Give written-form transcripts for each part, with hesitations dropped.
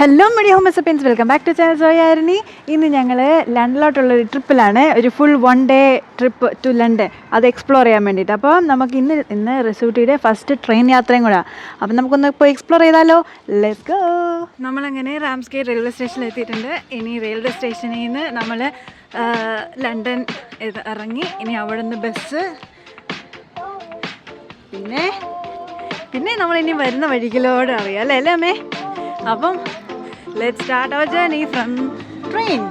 Hello media homo sapiens, welcome back to channel സോയാരിനി. ഇന്ന് ഞങ്ങൾ ലണ്ടനിലോട്ടുള്ളൊരു ട്രിപ്പിലാണ്, ഒരു full 1 day trip to London. അത് എക്സ്പ്ലോർ ചെയ്യാൻ വേണ്ടിയിട്ട്. അപ്പോൾ നമുക്ക് ഇന്ന് റിസൂട്ടിയുടെ ഫസ്റ്റ് ട്രെയിൻ യാത്രയും കൂടെ. അപ്പം നമുക്കൊന്ന് ഇപ്പോൾ എക്സ്പ്ലോർ ചെയ്താലോ. Let's go. നമ്മളങ്ങനെ റാംസ്ഗേറ്റ് റെയിൽവേ സ്റ്റേഷനിൽ എത്തിയിട്ടുണ്ട്. ഇനി റെയിൽവേ സ്റ്റേഷനിൽ നിന്ന് നമ്മൾ ലണ്ടൻ ഇറങ്ങി. ഇനി അവിടെ നിന്ന് ബസ്, പിന്നെ നമ്മളിനി വരുന്ന വഴികളോട് അറിയാം അല്ലേ അമ്മേ. അപ്പം let's start our journey from train.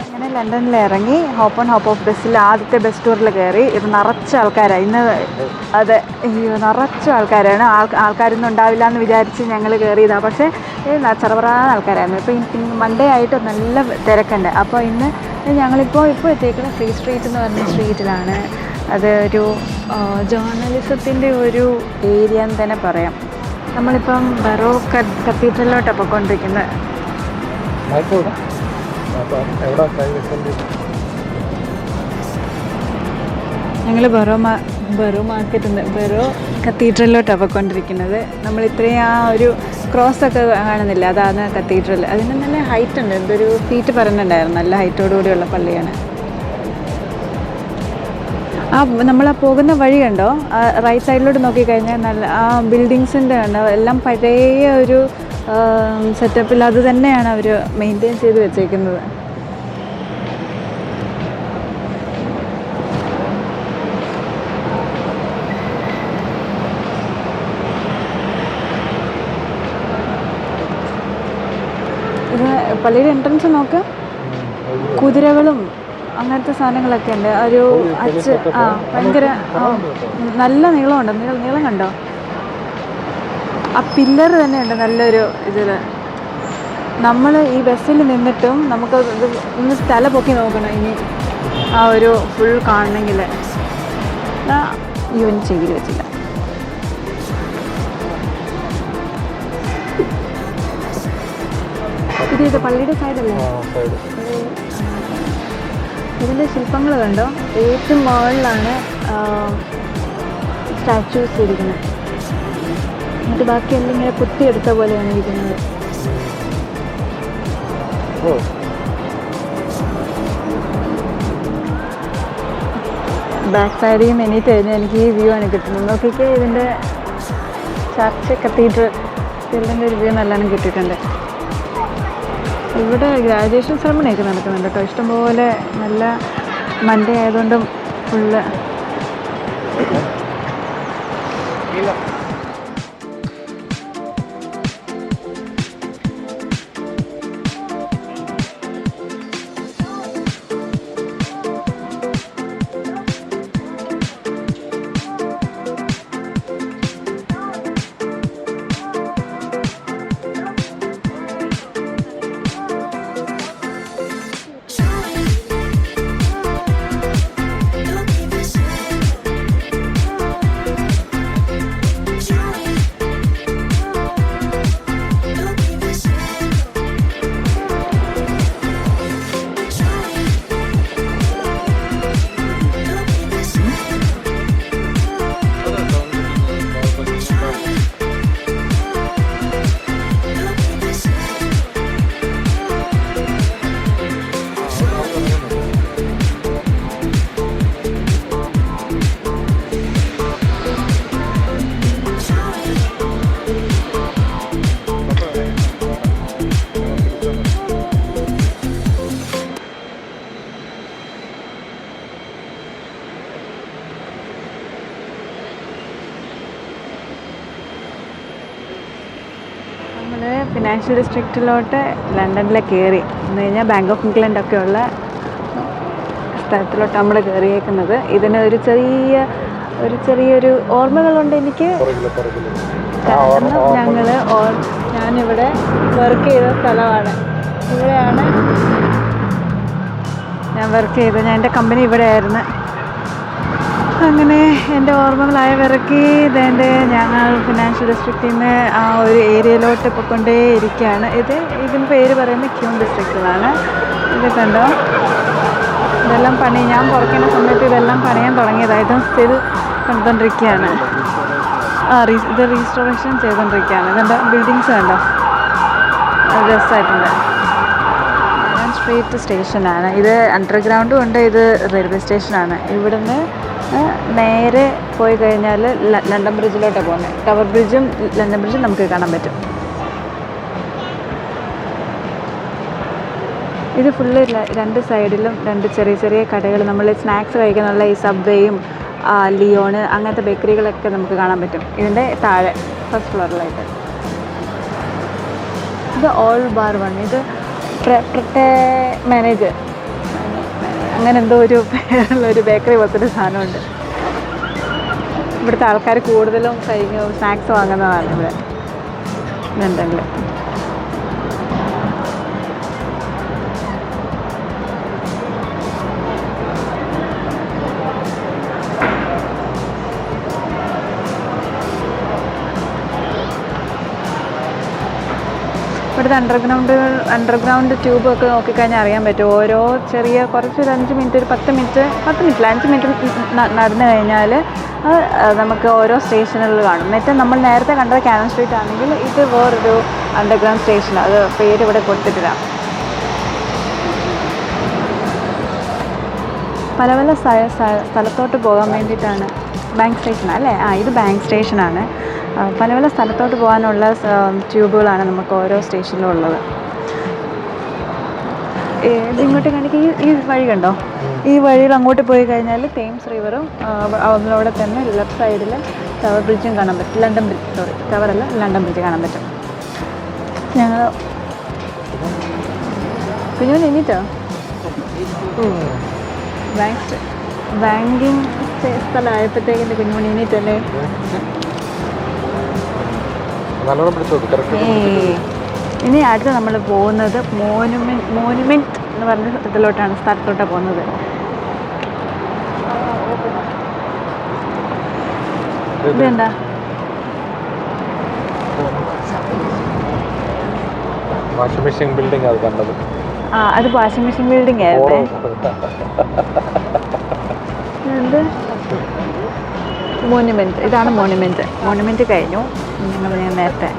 അങ്ങനെ ലണ്ടനിൽ ഇറങ്ങി ഹോപ്പ് ഓൺ ഹോപ്പ് ഓഫ് ബസ്സിൽ ആദ്യത്തെ ബസ് ടൂറിൽ കയറി. ഇത് നിറച്ച ആൾക്കാരാണ് ഇന്ന്. അതെ, നിറച്ച ആൾക്കാരാണ്. ആൾക്കാരൊന്നും ഉണ്ടാവില്ല എന്ന് വിചാരിച്ച് ഞങ്ങൾ കയറിയതാണ്. പക്ഷേ ചെറുപറാന്ന ആൾക്കാരായിരുന്നു. ഇപ്പോൾ മൺഡേ ആയിട്ട് നല്ല തിരക്കുണ്ട്. അപ്പോൾ ഇന്ന് ഞങ്ങളിപ്പോൾ എത്തിയിരിക്കുന്ന ഫ്രീ സ്ട്രീറ്റ് എന്ന് പറഞ്ഞ സ്ട്രീറ്റിലാണ്. അത് ഒരു ജേർണലിസത്തിൻ്റെ ഒരു ഏരിയ എന്ന് തന്നെ പറയാം. നമ്മളിപ്പം ബറോ കത്തീഡ്രലിലോട്ടാണ് പോയിക്കൊണ്ടിരിക്കുന്നത്. ഞങ്ങൾ ബറോ കത്തീഡ്രലിലോട്ടാണ് പോയിക്കൊണ്ടിരിക്കുന്നത്. നമ്മൾ ഇത്രയും ആ ഒരു ക്രോസൊക്കെ കാണുന്നില്ല, അതാണ് കത്തീഡ്രൽ. അതിന് നല്ല ഹൈറ്റ് ഉണ്ട്. എന്തൊരു ഫീറ്റ് പറയുന്നുണ്ടായിരുന്നു. നല്ല ഹൈറ്റോടുകൂടിയുള്ള പള്ളിയാണ്. നമ്മൾ പോകുന്ന വഴി കണ്ടോ, റൈറ്റ് സൈഡിലോട്ട് നോക്കിക്കഴിഞ്ഞാൽ നല്ല ആ ബിൽഡിങ്സിൻ്റെ കണ്ടോ, എല്ലാം പഴയ ഒരു സെറ്റപ്പിൽ അത് തന്നെയാണ് അവർ മെയിൻറ്റെയിൻ ചെയ്ത് വെച്ചേക്കുന്നത്. ഇത് പള്ളിയുടെ എൻട്രൻസ് നോക്ക്, കുതിരകളും അങ്ങനത്തെ സാധനങ്ങളൊക്കെ ഉണ്ട്. ഒരു ഭയങ്കര നല്ല നീളമുണ്ട്. നീളം കണ്ടോ, ആ പില്ലർ തന്നെ ഉണ്ട് നല്ലൊരു ഇതിൽ. നമ്മൾ ഈ ബസ്സിൽ നിന്നിട്ടും നമുക്ക് ഒന്ന് തല പൊക്കി നോക്കണം ഇനി ആ ഒരു ഫുൾ കാണണമെങ്കിൽ. ഇവൻ ചെവിയിൽ വെച്ചില്ല. ഇത് പള്ളിയുടെ സൈഡല്ലേ. ഇതിൻ്റെ ശില്പങ്ങൾ കണ്ടോ, ഏറ്റവും മുകളിലാണ് സ്റ്റാച്യൂസ് ഇരിക്കുന്നത്. എന്നിട്ട് ബാക്കിയെല്ലാം ഇങ്ങനെ കുത്തിയെടുത്ത പോലെയാണ് ഇരിക്കുന്നത്. ബാക്ക് സൈഡിൽ നിന്ന് എണീറ്റ് കഴിഞ്ഞാൽ എനിക്ക് ഈ വ്യൂ ആണ് കിട്ടുന്നത്. നോക്കിക്കേ, ഇതിൻ്റെ ചർച്ച് കത്തീഡ്രൽ ഇതിൻ്റെ ഒരു വ്യൂ നല്ലോണം കിട്ടിയിട്ടുണ്ട്. ഇവിടെ ഗ്രാജുവേഷൻ സെറമണിയൊക്കെ നടക്കുന്നുണ്ട് കേട്ടോ, ഇഷ്ടംപോലെ. നല്ല മൺഡേ ആയതുകൊണ്ടും ഫുള്ള് നമ്മൾ ഫിനാൻഷ്യൽ ഡിസ്ട്രിക്റ്റിലോട്ട് ലണ്ടനിലെ കയറി എന്ന് കഴിഞ്ഞാൽ ബാങ്ക് ഓഫ് ഇംഗ്ലണ്ട് ഒക്കെ ഉള്ള സ്ഥലത്തിലോട്ട് നമ്മൾ കയറിയേക്കുന്നത്. ഇതിന് ഒരു ചെറിയൊരു ഓർമ്മകളുണ്ട് എനിക്ക്. കാരണം ഞാനിവിടെ വർക്ക് ചെയ്ത സ്ഥലമാണ്. ഇവിടെയാണ് ഞാൻ വർക്ക് ചെയ്തത്. എൻ്റെ കമ്പനി ഇവിടെ ആയിരുന്നു. അങ്ങനെ എൻ്റെ ഓർമ്മകളായ വിറക്കി ഇതെൻ്റെ ഞങ്ങൾ ഫിനാൻഷ്യൽ ഡിസ്ട്രിക്റ്റിൽ നിന്ന് ആ ഒരു ഏരിയയിലോട്ട് പോയിക്കൊണ്ടേ ഇരിക്കുകയാണ്. ഇതിന് പേര് പറയുന്നത് ക്യൂൺ ഡിസ്ട്രിക്റ്റിലാണ്. ഇത് കണ്ടോ, ഇതെല്ലാം ഞാൻ പുറക്കുന്ന സമയത്ത് ഇതെല്ലാം പണിയാൻ തുടങ്ങിയതായിട്ടും സ്റ്റിൽ കണ്ടുകൊണ്ടിരിക്കുകയാണ്. ഇത് റീസ്റ്റോറേഷൻ ചെയ്തുകൊണ്ടിരിക്കുകയാണ്. ഇതെൻ്റെ ബിൽഡിങ്സ് കണ്ടോ, രസമായിട്ടുണ്ട്. സ്ട്രീറ്റ് സ്റ്റേഷനാണ് ഇത്. അണ്ടർഗ്രൗണ്ടും ഉണ്ട്. ഇത് റെയിൽവേ സ്റ്റേഷനാണ്. ഇവിടുന്ന് നേരെ പോയി കഴിഞ്ഞാൽ ലണ്ടൻ ബ്രിഡ്ജിലോട്ടാണ് പോകുന്നത്. ടവർ ബ്രിഡ്ജും ലണ്ടൻ ബ്രിഡ്ജും നമുക്ക് കാണാൻ പറ്റും. ഇത് ഫുള്ള് രണ്ട് സൈഡിലും രണ്ട് ചെറിയ ചെറിയ കടകൾ. നമ്മൾ സ്നാക്സ് കഴിക്കാനുള്ള ഈ സബ്വേയും ലിയോണ് അങ്ങനത്തെ ബേക്കറികളൊക്കെ നമുക്ക് കാണാൻ പറ്റും. ഇതിൻ്റെ താഴെ ഫസ്റ്റ് ഫ്ലോറിലായിട്ട്. ഇത് ഓൾ ബാർ 1. ഇത് മാനേജർ അങ്ങനെ എന്തോ ഒരു പേരുള്ളൊരു ബേക്കറി പോലത്തെ സാധനമുണ്ട്. ഇവിടുത്തെ ആൾക്കാർ കൂടുതലും സ്നാക്സ് വാങ്ങുന്നതാണ് ഇവിടെ ലണ്ടനിൽ. ഇവിടുത്തെ അണ്ടർഗ്രൗണ്ട് ട്യൂബൊക്കെ നോക്കിക്കഴിഞ്ഞാൽ അറിയാൻ പറ്റും. ഓരോ ചെറിയ കുറച്ച് 5 മിനിറ്റ്, ഒരു 5 മിനിറ്റ് നടന്നു കഴിഞ്ഞാൽ നമുക്ക് ഓരോ സ്റ്റേഷനുകൾ കാണും. എന്നിട്ട് നമ്മൾ നേരത്തെ കണ്ടത് കാനൺ സ്ട്രീറ്റ് ആണെങ്കിൽ ഇത് വേറൊരു അണ്ടർഗ്രൗണ്ട് സ്റ്റേഷൻ. അത് പേര് ഇവിടെ കൊടുത്തിട്ടില്ല. പല പല സ്ഥലത്തോട്ട് പോകാൻ വേണ്ടിയിട്ടാണ്. ബാങ്ക് സ്റ്റേഷൻ അല്ലേ? ഇത് ബാങ്ക് സ്റ്റേഷനാണ്. പല പല സ്ഥലത്തോട്ട് പോകാനുള്ള ട്യൂബുകളാണ് നമുക്ക് ഓരോ സ്റ്റേഷനിലും ഉള്ളത്. ഇങ്ങോട്ട് കാണിക്കുക. ഈ വഴി കണ്ടോ? ഈ വഴിയിൽ അങ്ങോട്ട് പോയി കഴിഞ്ഞാൽ തേംസ് റിവറും അവിടെ തന്നെ ലെഫ്റ്റ് സൈഡിൽ ടവർ ബ്രിഡ്ജും കാണാൻ പറ്റും. ലണ്ടൻ ബ്രിഡ്ജ് കാണാൻ പറ്റും. ഞങ്ങൾ കുഞ്ഞു എണീറ്റോ? ബാങ്കിങ് സ്ഥലമായപ്പോഴത്തേക്കിൻ്റെ കുഞ്ഞുമണി എണീറ്റല്ലേ? ഇനി അടുത്ത് നമ്മൾ പോകുന്നത് മോനുമെൻറ്റ് എന്ന് പറഞ്ഞ സ്ഥലത്തോട്ടാണ് പോകുന്നത്. ഇതെന്താ? വാഷിംഗ് മെഷീൻ ബിൽഡിംഗ് അത് കണ്ടത്. അത് വാഷിംഗ് മെഷീൻ ബിൽഡിംഗ് ആയിരുന്നേ. എന്ത് മോനുമെൻറ്റ്? ഇതാണ് മോനുമെൻറ്റ് കഴിഞ്ഞു. ഞാൻ നേരത്തെ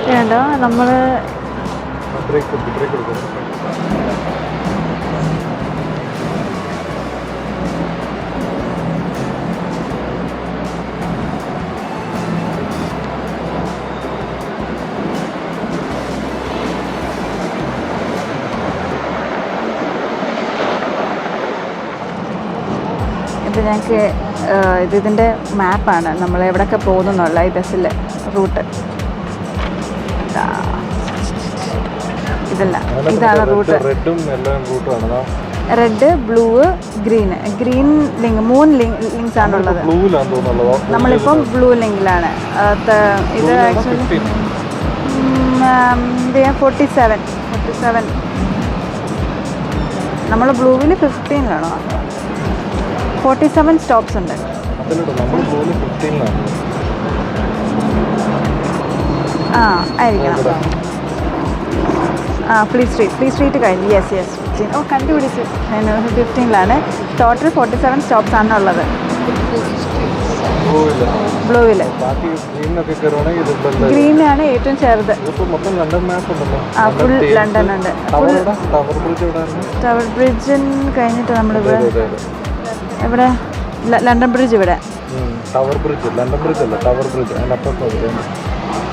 വേണ്ടോ നമ്മൾ ഞങ്ങൾക്ക് ഇതിൻ്റെ മാപ്പാണ്. നമ്മൾ എവിടെയൊക്കെ പോകുന്നുള്ള ഈ ബസ്സിൽ റൂട്ട്. ഇതാണ് route. Red, blue, green 3 links ആണുള്ളത്. നമ്മളിപ്പം ബ്ലൂ ലിങ്കിലാണ്. ഇത് ആക്ച്വലി 47. നമ്മൾ ബ്ലൂവിൽ 15ലാണോ? 47 സ്റ്റോപ്സ് ഉണ്ട്. ആയിരിക്കണം. ഫ്ലീ സ്ട്രീറ്റ് കഴിഞ്ഞു. യെസ് കണ്ടുപിടിച്ചു. 15ലാണ്. ടോട്ടൽ 47 സ്റ്റോപ്സ് ആണ് ഉള്ളത് ബ്ലൂവിൽ. ഗ്രീനാണ് ഏറ്റവും ചെറുത്. ഫുൾ ലണ്ടൻ ഉണ്ട്. ടവർ ബ്രിഡ്ജ് കഴിഞ്ഞിട്ട് നമ്മളിവിടെ ഇവിടെ ലണ്ടൻ ബ്രിഡ്ജ്. ഇവിടെ ടവർ ബ്രിഡ്ജ്, ലണ്ടൻ ബ്രിഡ്ജ് അല്ല, ടവർ ബ്രിഡ്ജ്. അതിൻ്റെ അപ്പുറത്ത്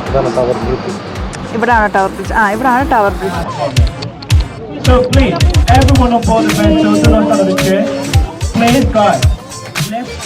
ഇതാണ് ടവർ ബ്രിഡ്ജ്. ഇവിടാണ് ടവർ ബ്രിഡ്ജ്. ഇവിടാണ് tower bridge. So please, everyone on board the metro, do not under the chair. Please, guys. Left.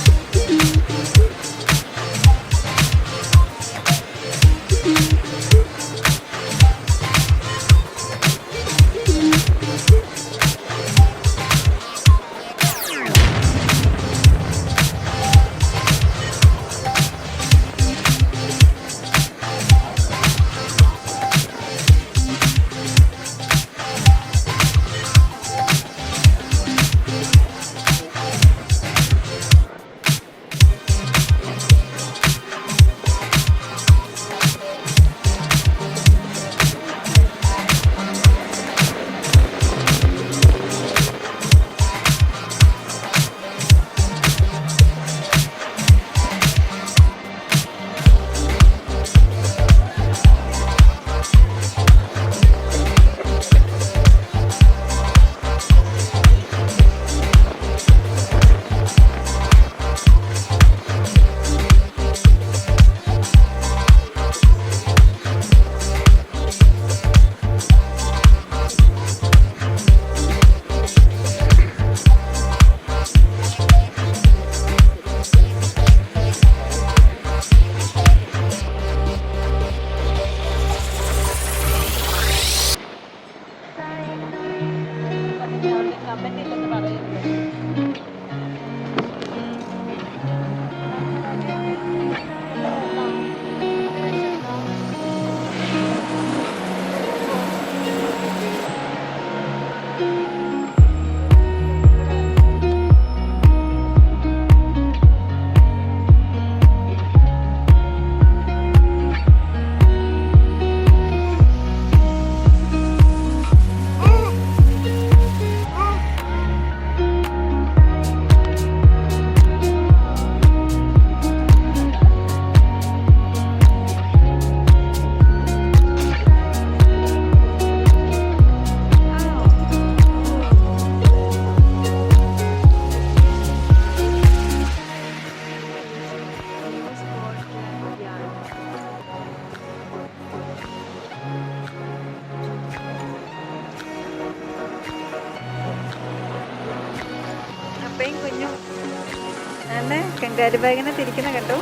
Carry ബാഗിനെ തിരിക്കുന്ന കണ്ടു.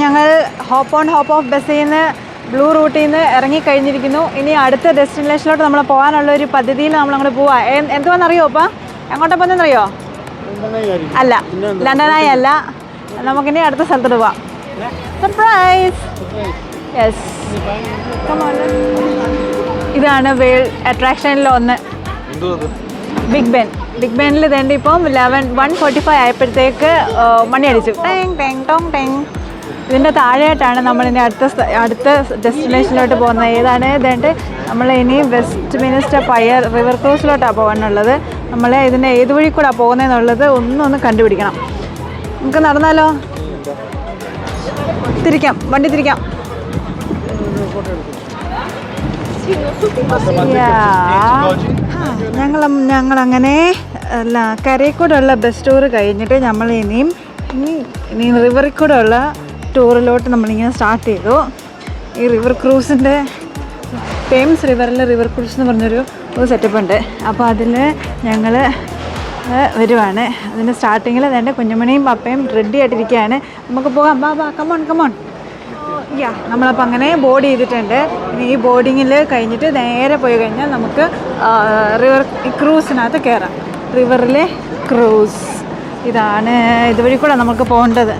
ഞങ്ങൾ ഹോപ്പ് ഓൺ ഹോപ്പ് ഓഫ് ബസ്സിൽ നിന്ന് ബ്ലൂ റൂട്ടിൽ നിന്ന് ഇറങ്ങിക്കഴിഞ്ഞിരിക്കുന്നു. ഇനി അടുത്ത ഡെസ്റ്റിനേഷനിലോട്ട് നമ്മൾ പോകാനുള്ള ഒരു പദ്ധതിയിൽ നമ്മളങ്ങോട്ട് പോവാം. എന്തുവാണെന്നറിയോ അപ്പം? എങ്ങോട്ടാ പോകുന്നതെന്നറിയോ? അല്ല, ലണ്ടനായി അല്ല. നമുക്കിനി അടുത്ത സ്ഥലത്തോട്ട് പോവാം. സർപ്രൈസ്. യെസ്, ഇതാണ് വേൾഡ് അട്രാക്ഷനിലൊന്ന്, ബിഗ് ബെൻ. ബിഗ് ബെനിൽ തേണ്ടി ഇപ്പം 1:45 ആയപ്പോഴത്തേക്ക് മണി അടിച്ചു. ടെങ് ടെങ് ടോങ് ടെങ്. ഇതിൻ്റെ താഴെയായിട്ടാണ് നമ്മളിനി അടുത്ത ഡെസ്റ്റിനേഷനിലോട്ട് പോകുന്നത്. ഏതാണ് ഇതേണ്ട? നമ്മളിനി വെസ്റ്റ് മിനിസ്റ്റർ പയർ റിവർ ക്രൂസിലോട്ടാണ് പോകാനുള്ളത്. നമ്മൾ ഇതിൻ്റെ ഏത് വഴി കൂടെ പോകുന്നതെന്നുള്ളത് ഒന്ന് കണ്ടുപിടിക്കണം. നമുക്ക് നടന്നാലോ? തിരിക്കാം, വണ്ടി തിരിക്കാം. ഞങ്ങളങ്ങനെ കരയിൽ കൂടെ ഉള്ള ബസ് ടൂർ കഴിഞ്ഞിട്ട് നമ്മൾ ഇനി റിവറിൽ കൂടെ ഉള്ള ടൂറിലോട്ട് നമ്മളിങ്ങനെ സ്റ്റാർട്ട് ചെയ്തു. ഈ റിവർ ക്രൂസിൻ്റെ തേംസ് റിവറിൽ റിവർ ക്രൂസ് എന്ന് പറഞ്ഞൊരു സെറ്റപ്പ് ഉണ്ട്. അപ്പോൾ അതിൽ ഞങ്ങൾ വരുവാണ്. അതിൻ്റെ സ്റ്റാർട്ടിങ്ങിൽ എൻ്റെ കുഞ്ഞുമണിയും പപ്പയും റെഡി ആയിട്ടിരിക്കുകയാണ്. നമുക്ക് പോകാം, ബാ കമോൺ. നമ്മളപ്പോൾ അങ്ങനെ ബോർഡ് ചെയ്തിട്ടുണ്ട്. ഇനി ഈ ബോർഡിങ്ങിൽ കഴിഞ്ഞിട്ട് നേരെ പോയി കഴിഞ്ഞാൽ നമുക്ക് റിവർ ക്രൂസിനകത്ത് കയറാം. റിവറിലെ ക്രൂസ് ഇതാണ്. ഇതുവഴി കൂടെ നമുക്ക് പോകേണ്ടത്.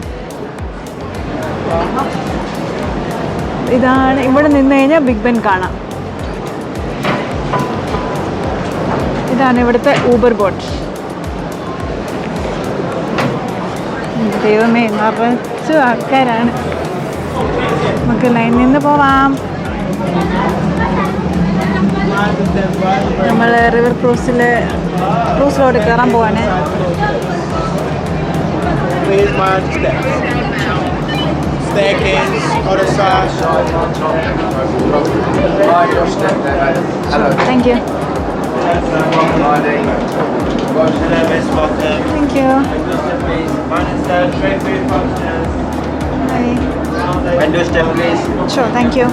ഇതാണ്. ഇവിടെ നിന്ന് കഴിഞ്ഞാൽ ബിഗ് ബെൻ കാണാം. ഇതാണ് ഇവിടുത്തെ ഊബർ ബോട്ട്. ദൈവമേ, നിറച്ച് ആൾക്കാരാണ്. നമുക്ക് ലൈനിൽ നിന്ന് പോവാം. നമ്മൾ റിവർ ക്രൂസിലോട്ട് കയറാൻ പോവാണ്. Thank you. Thank you. Hi. Window step, please. Sure, thank you.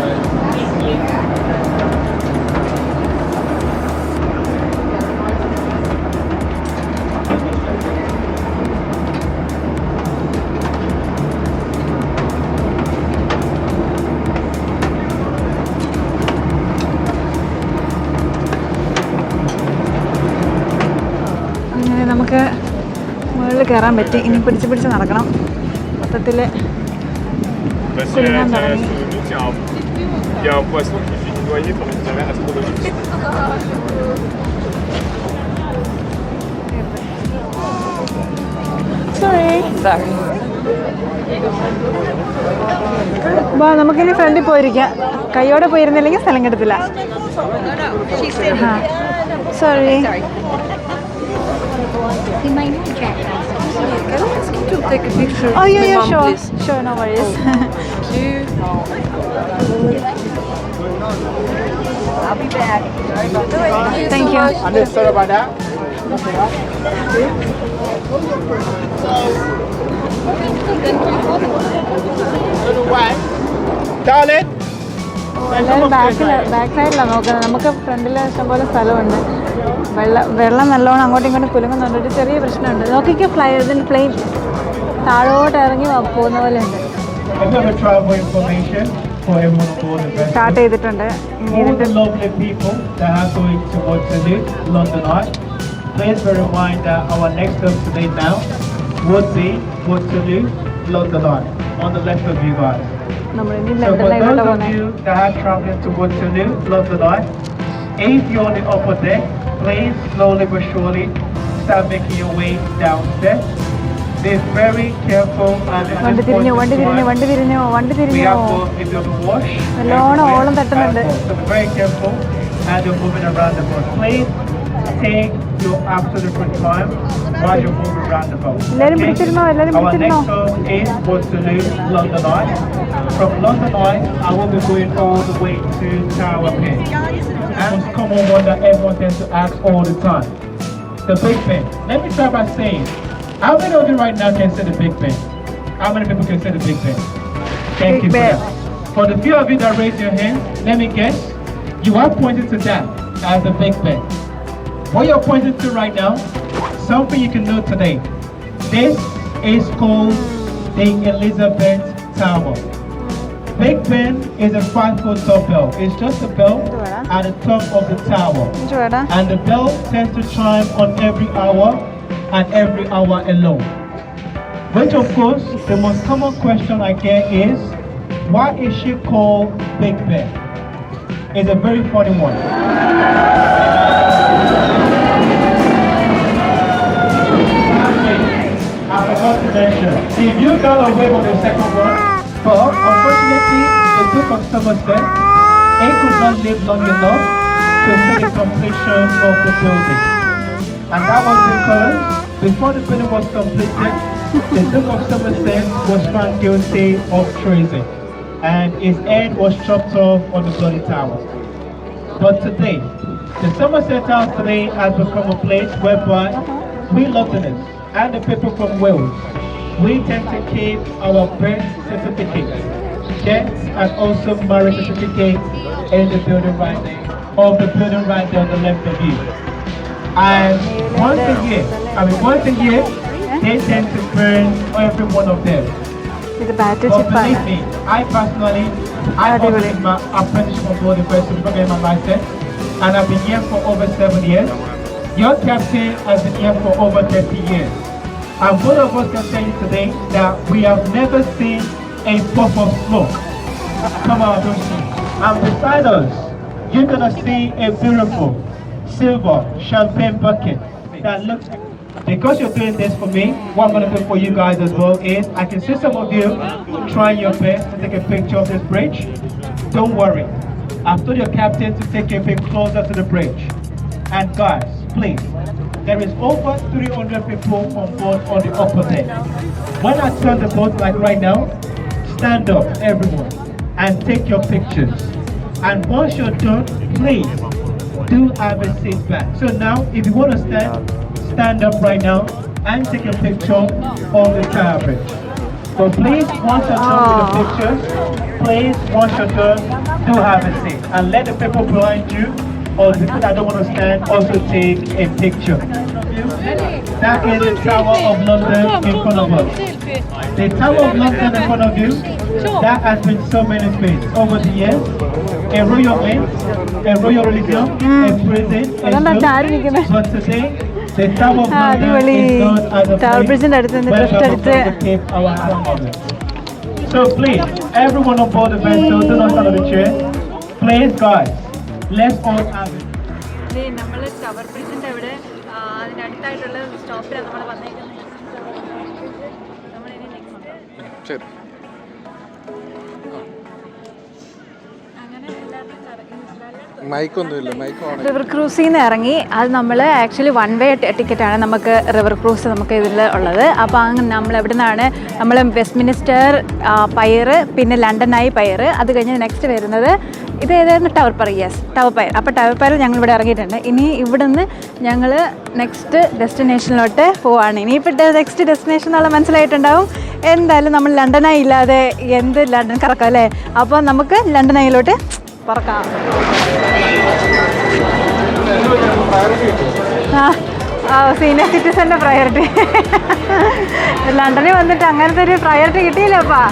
അങ്ങനെ നമുക്ക് മുകളിൽ കയറാൻ പറ്റി. ഇനി പിടിച്ച് നടക്കണം. മൊത്തത്തിൽ കുലുങ്ങാൻ തുടങ്ങി. Il y a un poisson qui finit noyé par une diarrhée astrologique. നമുക്കിനി ഫ്രണ്ടിൽ പോയിരിക്കാം. കൈയോടെ പോയിരുന്നില്ലെങ്കിൽ സ്ഥലം കിട്ടത്തില്ല. Sorry. Take a picture. Oh yeah, with yeah, mom, sure. please. Sure, no worries. I'll be back. Thank you. Sorry about that. Darling. എല്ലാവരും back സൈഡിലാണ് നോക്കുന്നത്. നമുക്ക് ഫ്രണ്ടിൽ ഇഷ്ടംപോലെ സ്ഥലമുണ്ട്. വെള്ളം നല്ലോണം അങ്ങോട്ടും ഇങ്ങോട്ടും കുലുങ്ങുന്നുണ്ട്. ഒരു ചെറിയ പ്രശ്നമുണ്ട്. നോക്കിക്കോ, പ്ലെയിൻ താഴോട്ട് ഇറങ്ങി പോകുന്ന പോലെ ഉണ്ട്. Another travel information for everyone on board the vessel. Start ചെയ്തിട്ടുണ്ട്. All the lovely people that are going to Waterloo, London Eye, please bear in mind that our next destination now would be Waterloo, London Eye on the left of you guys. നമ്മളിനി So for ലണ്ടനിലോട്ട് those of പോകുന്നത്. you that are traveling to Waterloo, London Eye, if you're on the upper deck, please slowly but surely start making your way downstairs. Be very careful and at വണ്ടി this point തിരിഞ്ഞു in വണ്ടി തിരിഞ്ഞു time, വണ്ടി തിരിഞ്ഞു വണ്ടി we തിരിഞ്ഞു have to if you wash. നല്ലോണം ഓളം തട്ടുന്നുണ്ട്. So be very careful as you're moving around the boat. Please take your absolute time while you're moving around the boat. എല്ലാരും പിടിച്ചിരുന്നോ എല്ലാരും Our പിടിച്ചിരുന്നോ next stop is Waterloo, London Eye. From London Eye, I will be going all the way to Tower Pier. And it's common one that everyone tends to ask all the time. The Big Ben. Let me start by saying, how many of you right now can say the Big Ben? How many people can say the Big Ben? Thank Big you for Ben. that. For the few of you that raise your hand, let me guess, you are pointing to that as the Big Ben. What you're pointing to right now, something you can know today. This is called the Elizabeth Tower. Big Ben is a 5-foot tall bell. It's just a bell at the top of the tower. ചോടാ And the bell tends to chime on every hour and every hour alone. Which of course, the most common question I get is, why is she called Big Ben? It's a very funny one. I forgot to mention, if you got away with the second one, but unfortunately, the two customers said it could not live long enough to see the completion of the building. And that was because before the building was completed, the two customers said was found guilty of treason, and his head was chopped off on the bloody tower. But today, the Somerset House today has become a place whereby we Londoners and the people from Wales, we tend to keep our birth certificates, deaths, and also marriage certificates in the building right there, on the left of you. And once a year, they tend to burn every one of them. ഇത് battery But ചിപ്പാണ് believe me, I personally, I Adivale. offered my apprenticeship on board the vessel before getting my license, and I've been here for over 7 years. Your captain has been here for over 30 years. And both of us can tell you today that we have never seen a puff of smoke come out of those ships. And beside us, you're gonna see a beautiful silver champagne bucket that looks. Because you're doing this for me, what I'm gonna do for you guys as well is I can see some of you trying your best to take a picture of this bridge. Don't worry, I've told your captain to take you a bit closer to the bridge. And guys, please, there is over 300 people on board on the upper deck. When I turn the boat like right now, stand up everyone and take your pictures. And once you're done, please do have a seat back. So now, if you want to stand up right now and take a picture on the tower bridge. So please, once you're done with the pictures, please, once you're done, do have a seat. And let the people behind you or the people that don't want to stand also take a picture. That is the Tower of London in front of us. The Tower of London in front of you, that has been so many things over the years. A royal mint, a royal religion, a prison, a zoo. But today, the Tower of London is known as a Tower place Bridge ന്റെ അടുത്ത് നിന്ന് where just we അടുത്ത് will keep our grandmothers. So please, everyone on board the vessel, do not stand on the chair. Please, guys, let's all have it. നമ്മൾ tower ബ്രിഡ്ജിന്റെ അവിടെ അതിനടുത്തായിട്ടുള്ള സ്റ്റോപ്പിലാണ് നമ്മൾ വന്നേക്കുന്നത്. നമ്മളിനി next ശരി മൈക്കൊന്നുമില്ല മൈക്ക് ഓൺ റിവർ ക്രൂസിൽ നിന്ന് ഇറങ്ങി. അത് നമ്മൾ ആക്ച്വലി 1 വേ ടിക്കറ്റാണ് നമുക്ക് റിവർ ക്രൂസ് നമുക്ക് ഇതിൽ ഉള്ളത്. അപ്പോൾ അങ്ങനെ നമ്മൾ എവിടെ നിന്നാണ് നമ്മൾ വെസ്റ്റ് മിനിസ്റ്റർ പയർ, പിന്നെ ലണ്ടൻ ഐ പയർ, അത് കഴിഞ്ഞ് നെക്സ്റ്റ് വരുന്നത് ഇത് ഏതായിരുന്നു ടവർ പയർ. യെസ്, ടവർ പയർ. അപ്പോൾ ടവർ പയർ ഞങ്ങൾ ഇവിടെ ഇറങ്ങിയിട്ടുണ്ട്. ഇനി ഇവിടുന്ന് ഞങ്ങൾ നെക്സ്റ്റ് ഡെസ്റ്റിനേഷനിലോട്ട് പോവാണ്. ഇനിയിപ്പോൾ നെക്സ്റ്റ് ഡെസ്റ്റിനേഷൻ എന്നുള്ള മനസ്സിലായിട്ടുണ്ടാവും. എന്തായാലും നമ്മൾ ലണ്ടൻ ഐ ഇല്ലാതെ എന്ത് ലണ്ടൻ കറക്കാം അല്ലേ? അപ്പോൾ നമുക്ക് ലണ്ടൻ ഐയിലോട്ട് പറക്കാം. സീനിയർ സിറ്റിസൻ്റെ പ്രയോറിറ്റി ലണ്ടനിൽ വന്നിട്ട് അങ്ങനത്തെ ഒരു പ്രയോറിറ്റി കിട്ടിയില്ലപ്പാ.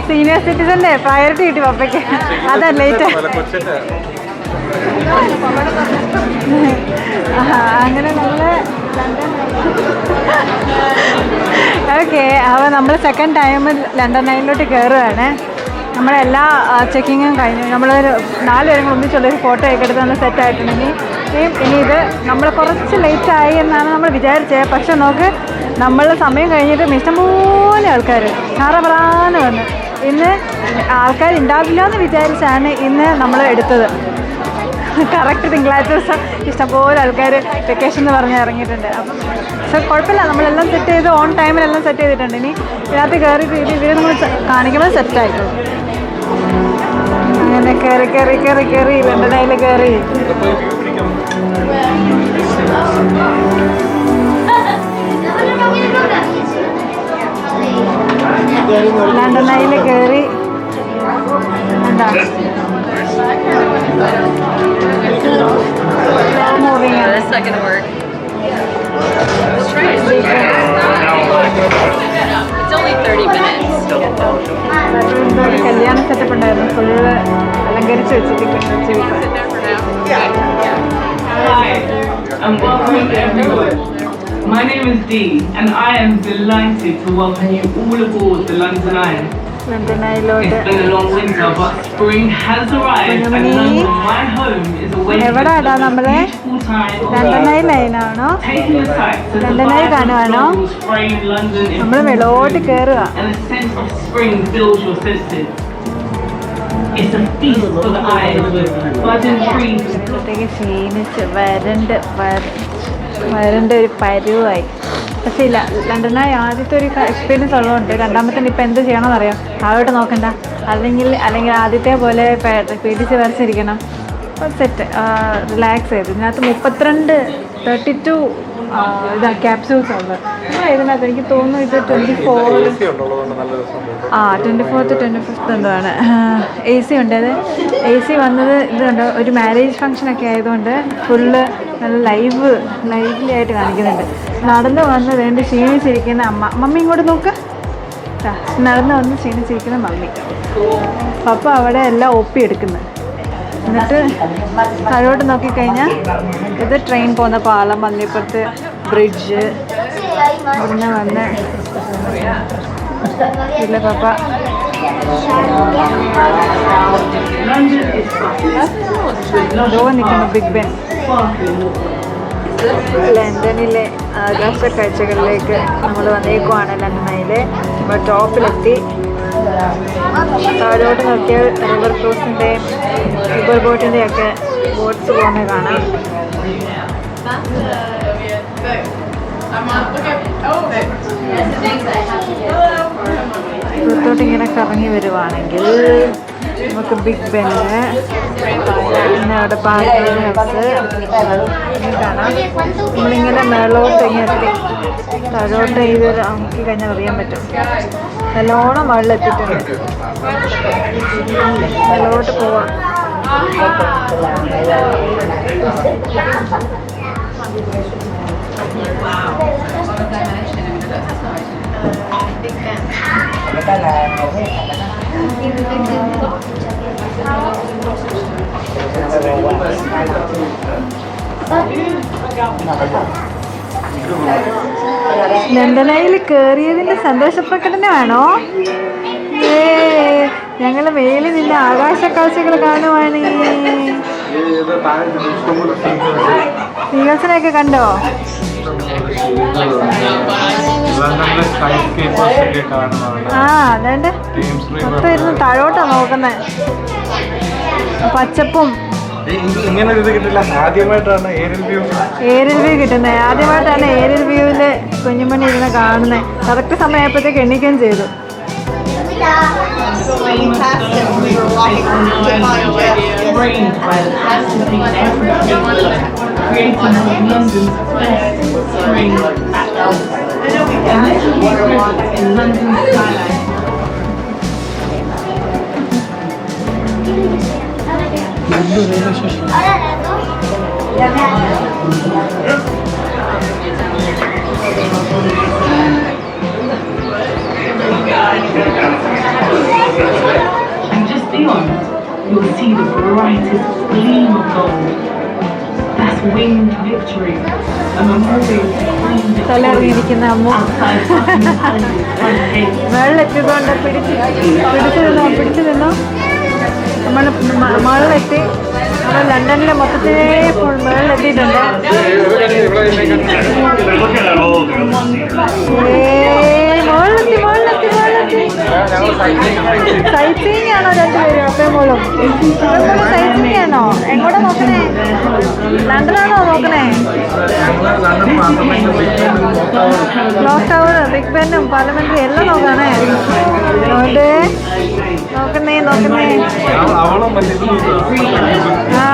സീനിയർ സിറ്റിസൻ്റെ പ്രയോറിറ്റി കിട്ടി പപ്പയ്ക്ക്. അതാ ലേറ്റ്. അങ്ങനെ നമ്മൾ ഓക്കെ, അപ്പോൾ നമ്മൾ സെക്കൻഡ് ടൈം ലണ്ടൻ ഐയിലോട്ട് കയറുകയാണ്. നമ്മളെല്ലാ ചെക്കിങ്ങും കഴിഞ്ഞു. നമ്മളൊരു 4 പേരും ഒന്നിച്ചുള്ളൊരു ഫോട്ടോ ഒക്കെ എടുത്ത് നമ്മൾ സെറ്റായിട്ടുണ്ടെങ്കിൽ ഇനി ഇത് നമ്മൾ കുറച്ച് ലേറ്റായി എന്നാണ് നമ്മൾ വിചാരിച്ചത്. പക്ഷെ നോക്ക്, നമ്മൾ സമയം കഴിഞ്ഞിട്ട് ഇഷ്ടംപോലെ ആൾക്കാർ ചാറപറാന്ന് വന്ന്. ഇന്ന് ആൾക്കാർ ഉണ്ടാവില്ല എന്ന് വിചാരിച്ചാണ് ഇന്ന് നമ്മൾ എടുത്തത്. കറക്റ്റ് തിങ്കളാഴ്ച ദിവസം ഇഷ്ടംപോലെ ആൾക്കാർ വെക്കേഷൻ എന്ന് പറഞ്ഞ് ഇറങ്ങിയിട്ടുണ്ട്. അപ്പം പക്ഷെ കുഴപ്പമില്ല, നമ്മളെല്ലാം സെറ്റ് ചെയ്ത് ഓൺ ടൈമിലെല്ലാം സെറ്റ് ചെയ്തിട്ടുണ്ട്. ഇനി ഇതിനകത്ത് കയറി ഇവർ നമ്മൾ കാണിക്കുമ്പോൾ സെറ്റായിട്ടുള്ളൂ. അങ്ങനെ കയറി ലണ്ടൻ ഐയിൽ കയറി. ലണ്ടൻ ഐയിൽ കയറി എന്താ മൂവിങ് ആണ്. That's not gonna work. It's only 30 minutes. ഒരു കല്യാണ സെറ്റപ്പ് ഉണ്ടായിരുന്നു, ഫുള്ള് അലങ്കരിച്ച് വെച്ചിട്ട്. Hi, and welcome everyone. My name is Dee, and I am delighted to welcome you all aboard the London Eye. London ഐയിലോട്ട് It's been a long winter, but spring has arrived, and London, my home, is awaiting എവിടാടാ us നമ്മള്? a beautiful time of London I life. ലൈനാണോ? Taking a sight to the London Eye vibrant കാണുവാണോ? florals frame London in നമ്മൾ വെളോട്ട് കയറുക. and a sense of spring fills your senses. It's a feast for the eyes with budding trees. ഇപ്പോഴത്തേക്ക് ക്ഷീണിച്ച് വരണ്ട ഒരു പരുവായി. പക്ഷേ ഇല്ല, London I ആദ്യത്തെ ഒരു experience ഉള്ളതുകൊണ്ട് രണ്ടാമത്തെ ഇപ്പം എന്ത് ചെയ്യണമെന്ന് അറിയാം. താഴോട്ട് നോക്കണ്ട, അല്ലെങ്കിൽ ആദ്യത്തെ പോലെ പേടിച്ച് വരച്ചിരിക്കണം. അപ്പോൾ സെറ്റ് റിലാക്സ് ചെയ്ത്. ഇതിനകത്ത് 32 ഇതാ ക്യാപ്സ്യൂൾസ് ഉണ്ട്. ഇതിനകത്ത് എനിക്ക് തോന്നുന്നു ഇത് 24 24th 25th എന്താണ് AC ഉണ്ട്. അത് AC വന്നത് ഇതുണ്ട്, ഒരു മാരേജ് ഫങ്ഷനൊക്കെ ആയതുകൊണ്ട് ഫുള്ള് നല്ല ലൈവ്ലി ആയിട്ട് കാണിക്കുന്നുണ്ട്. നടന്ന് വന്ന് വേണ്ടി ക്ഷീണിച്ചിരിക്കുന്ന മമ്മി ഇങ്ങോട്ട് നോക്ക്. നടന്ന് വന്ന് ക്ഷീണിച്ചിരിക്കുന്ന മമ്മി. പപ്പ അവിടെ എല്ലാം ഒപ്പിയെടുക്കുന്നത്. എന്നിട്ട് താഴോട്ട് നോക്കിക്കഴിഞ്ഞാൽ ഇത് ട്രെയിൻ പോകുന്ന പാളം, മല്ലിപ്പുറത്ത് ബ്രിഡ്ജ്, ഇവിടുന്ന് വന്ന് ഇല്ല പപ്പ നിൽക്കുന്നു ബിഗ് ബെൻ. ലണ്ടനിലെ ആകാശ കാഴ്ചകളിലേക്ക് നമ്മൾ വന്നേക്കുവാണ്. ലണ്ടൻ ഐയിലെ നമ്മൾ ടോപ്പിലെത്തി. താഴോട്ട് നോക്കിയാൽ റിവർ ക്രൂസിൻ്റെയും റിവർ ബോട്ടിൻ്റെയും ഒക്കെ ബോട്ട്സ് പോകുന്നത് കാണാം. പുറത്തോട്ട് ഇങ്ങനെ കറങ്ങി വരുവാണെങ്കിൽ നമുക്ക് ബിഗ് ബെന്ന്, പിന്നെ അവിടെ പാർക്കിംഗ് ഹൗസ് കാണാം. നമ്മളിങ്ങനെ മേളോട്ട് ഇങ്ങനെ എത്തി. താഴോട്ട് ഇത് നമുക്ക് കഴിഞ്ഞാൽ അറിയാൻ പറ്റും. നല്ലോണം വെള്ളം എത്തിയിട്ടുണ്ട്. മേളോട്ട് പോവാം. ലണ്ടൻ ഐയിൽ കയറിയതിൻ്റെ സന്തോഷപ്രകടനമാണോ? ഞങ്ങൾ മേലിൽ നിന്റെ ആകാശക്കാഴ്ചകൾ കാണുവാണ്. സീഗൾസിനെയൊക്കെ കണ്ടോ? അതുകൊണ്ട് മൊത്തം ഇരുന്ന് താഴോട്ടാ നോക്കുന്നത്. പച്ചപ്പും ഇങ്ങനെ ഇത് കിട്ടില്ല. ആദ്യമായിട്ടാണ് ഏരിയൽ വ്യൂ കിട്ടുന്നത്. ആദ്യമായിട്ടാണ് ഏരിയൽ വ്യൂവിൽ കുഞ്ഞുമണി ഇരുന്ന് കാണുന്നത്. കറക്റ്റ് സമയമായപ്പോഴത്തേക്ക് എണ്ണിക്കുകയും ചെയ്തു. Framed by the passively creating London's best spring atmosphere. And this will be present in London's skyline. And just beyond, you'll see the brightest gleam of gold. That's winged victory, a memorial to തലറിയിരിക്കുന്ന അമ്മ വെള്ളെത്തിയതുകൊണ്ട് പിടിച്ചു നിന്നോ നമ്മൾ മുകളിലെത്തി. നമ്മൾ ലണ്ടനിലെ മൊത്തത്തിലേ ഇപ്പോൾ മുകളിലെത്തിയിട്ടുണ്ട്. Site seeing ആണോ രണ്ടുപേരും? അപ്പയും മോളും സൈറ്റ് സീയിങ് ആണോ? എങ്ങോട്ടാ നോക്കണേ? ലണ്ടനാണോ നോക്കണേ? ക്ലോക്ക് ടവർ, ബിഗ് ബെന്നും പാർലമെന്ററി എല്ലാം നോക്കണേ. അതുകൊണ്ട് നോക്കണേ നോക്കണേ. ആ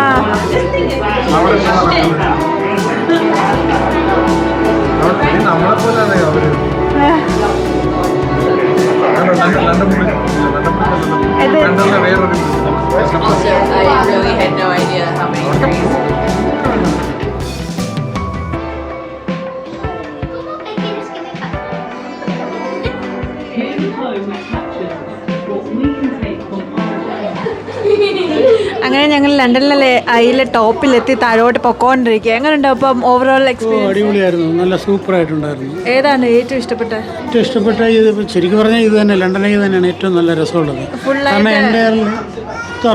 നമ്മളെപ്പോലെ അവര് വേറൊരു Also, I really had no idea how many trees. Here's a home that captures what we can take from our അങ്ങനെ ഞങ്ങൾ ലണ്ടനിലെ അതിലെ ടോപ്പിലെത്തി താഴോട്ട് പൊക്കോണ്ടിരിക്കുക. എങ്ങനെയുണ്ട് അപ്പം ഓവറോൾ എക്സ്പീരിയൻസ്? അടിപൊളിയായിരുന്നു, നല്ല സൂപ്പറായിട്ടുണ്ടായിരുന്നു. ഏതാണ് ഏറ്റവും ഇഷ്ടപ്പെട്ടത്? ഏറ്റവും ഇഷ്ടപ്പെട്ട ഇത് ശരിക്കും പറഞ്ഞാൽ ഇത് തന്നെ, ലണ്ടനിൽ ഇത് തന്നെയാണ് ഏറ്റവും നല്ല രസമുള്ളത്. കാരണം എൻ്റെ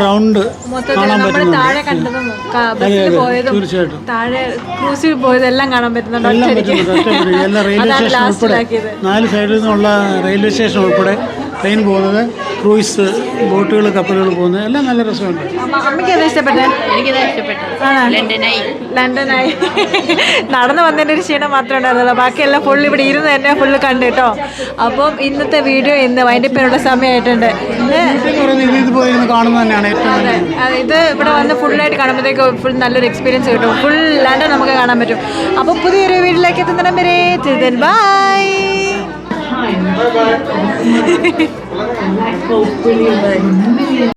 റൗണ്ട് കാണാൻ പറ്റുന്നുണ്ട്. താഴെ കണ്ടതും ബസ്സിൽ പോയതും തീർച്ചയായിട്ടും താഴെ ക്രൂസിൽ പോയതെല്ലാം കാണാൻ പറ്റുന്നുണ്ട്. എല്ലാം പറ്റുന്നുണ്ട്. എല്ലാ റെയിൽവേ സ്റ്റേഷൻ ഉൾപ്പെടെ 4 സൈഡിൽ നിന്നുള്ള റെയിൽവേ സ്റ്റേഷൻ ഉൾപ്പെടെ ട്രെയിൻ പോകുന്നത്, ക്രൂയിസ് ബോട്ടുകൾ, കപ്പലുകൾ പോകുന്നത് എല്ലാം നല്ല രസമുണ്ട്. അമ്മയ്ക്ക് അത് ഇഷ്ടപ്പെട്ടെ? ലണ്ടനായി നടന്നു വന്നതിൻ്റെ ഒരു ക്ഷീണം മാത്രമേ ഉണ്ടായിരുന്നുള്ളൂ. ബാക്കിയെല്ലാം ഫുൾ ഇവിടെ ഇരുന്ന് തന്നെ ഫുള്ള് കണ്ടു കേട്ടോ. അപ്പം ഇന്നത്തെ വീഡിയോ ഇന്ന് വൈൻഡപ്പിനുള്ള സമയമായിട്ടുണ്ട്. കാണുന്നത് തന്നെയാണ് ഏറ്റവും അതെ, ഇത് ഇവിടെ വന്ന് ഫുള്ളായിട്ട് കാണുമ്പോഴത്തേക്ക് ഫുൾ നല്ലൊരു എക്സ്പീരിയൻസ് കിട്ടും. ഫുൾ ലണ്ടൻ നമുക്ക് കാണാൻ പറ്റും. അപ്പോൾ പുതിയൊരു വീഡിയോയിലേക്ക് എത്തുന്നിടം വരെ ബൈ. time. Bye bye.